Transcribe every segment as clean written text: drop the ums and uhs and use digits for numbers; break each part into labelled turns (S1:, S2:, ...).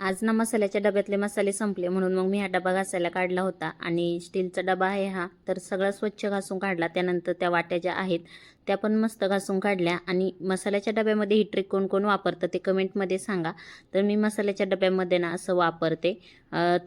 S1: आज ना मसाल्याच्या डब्यातले मसाले संपले म्हणून मग मी हा डबा घासायला काढला होता आणि स्टीलचा डबा आहे हा, तर सगळा स्वच्छ घासून काढला. त्यानंतर त्या वाट्या ज्या आहेत त्या पण मस्त घासून काढल्या. आणि मसाल्याच्या डब्यामध्ये ही ट्रिक कोण कोण वापरतं ते कमेंटमध्ये सांगा. तर मी मसाल्याच्या डब्यामध्ये ना असं वापरते,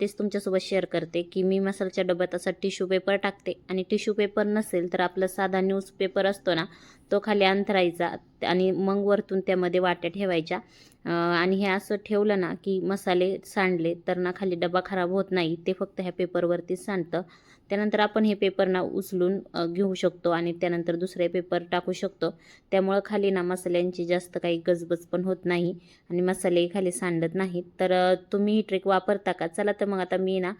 S1: तेच तुमच्यासोबत शेअर करते की मी मसाल्याच्या डब्यात असा टिश्यू पेपर टाकते आणि टिश्यू पेपर नसेल तर आपला साधा न्यूजपेपर असतो ना, तो खाली अंथरायचा आणि मग वरतून त्यामध्ये वाट्या ठेवायच्या. आणि हे असं ठेवलं ना की मसाले सांडले तर ना खाली डबा खराब होत नाही, ते फक्त ह्या पेपरवरतीच सांडतं. त्यानंतर आपण हे पेपर ना उचलून घेऊ शकतो आणि त्यानंतर दुसरे पेपर टाकू शकतो. त्यामुळं खाली ना मसाल्यांची जास्त काही गजबज पण होत नाही आणि मसाले खाली सांडत नाहीत. तर तुम्ही ही ट्रिक वापरता का? चला तर मग आता मी ना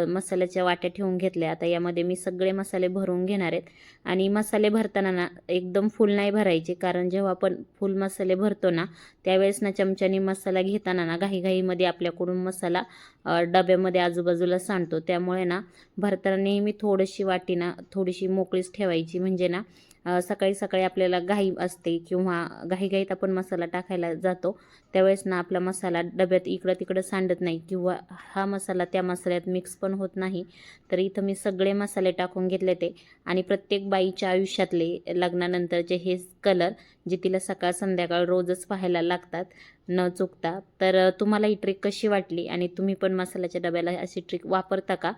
S1: मसाल्याच्या वाट्या ठेवून घेतल्या. आता यामध्ये मी सगळे मसाले भरून घेणार आहेत. आणि मसाले भरताना ना एकदम फुल नाही भरायचे, कारण जेव्हा आपण फुल मसाले भरतो ना त्यावेळेस ना चमच्याने मसाला घेताना ना घाईघाईमध्ये आपल्याकडून मसाला डब्यामध्ये आजूबाजूला सांडतो. त्यामुळे ना भरताना नेहमी थोडीशी वाटी ना थोडीशी मोकळीच ठेवायची, म्हणजे ना सकाळी सकाळी आपल्याला घाई असते किंवा घाईघाईत आपण मसाला टाकायला जातो त्यावेळेस ना आपला मसाला डब्यात इकडं तिकडं सांडत नाही किंवा हा मसाला त्या मसाल्यात मिक्स पण होत नाही. तर इथं मी सगळे मसाले टाकून घेतले ते. आणि प्रत्येक बाईच्या आयुष्यातले लग्नानंतरचे हे कलर जे तिला सकाळ संध्याकाळ रोजच पाहायला लागतात न चुकता. तर तुम्हाला ही ट्रिक कशी वाटली आणि तुम्ही पण मसाल्याच्या डब्याला अशी ट्रिक वापरता का?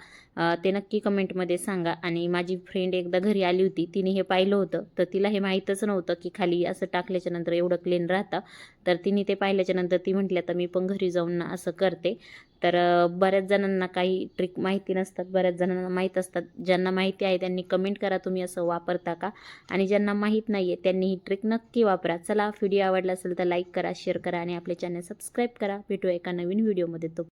S1: ते नक्की कमेंटमध्ये सांगा. आणि माझी फ्रेंड एकदा घरी आली होती, तिने हे पाहिलं होतं तर तिला हे माहीतच नव्हतं की खाली असं टाकल्याच्या नंतर एवढं क्लीन राहतं. तर तिने ते पाहिल्याच्या नंतर ती म्हटली आता मी पण घरी जाऊन ना असं करते. तर बऱ्याच जणांना काही ट्रिक माहिती नसतात, बऱ्याच जणांना माहीत असतात. ज्यांना माहिती आहे त्यांनी कमेंट करा तुम्ही असं वापरता का? आणि ज्यांना माहीत नाही आहे त्यांनी ही ट्रिक नक्की वापरा. चला, व्हिडिओ आवडला असेल तर लाईक करा, शेअर करा आणि आपले चॅनल सबस्क्राईब करा. भेटूया एका नवीन व्हिडिओमध्ये. तो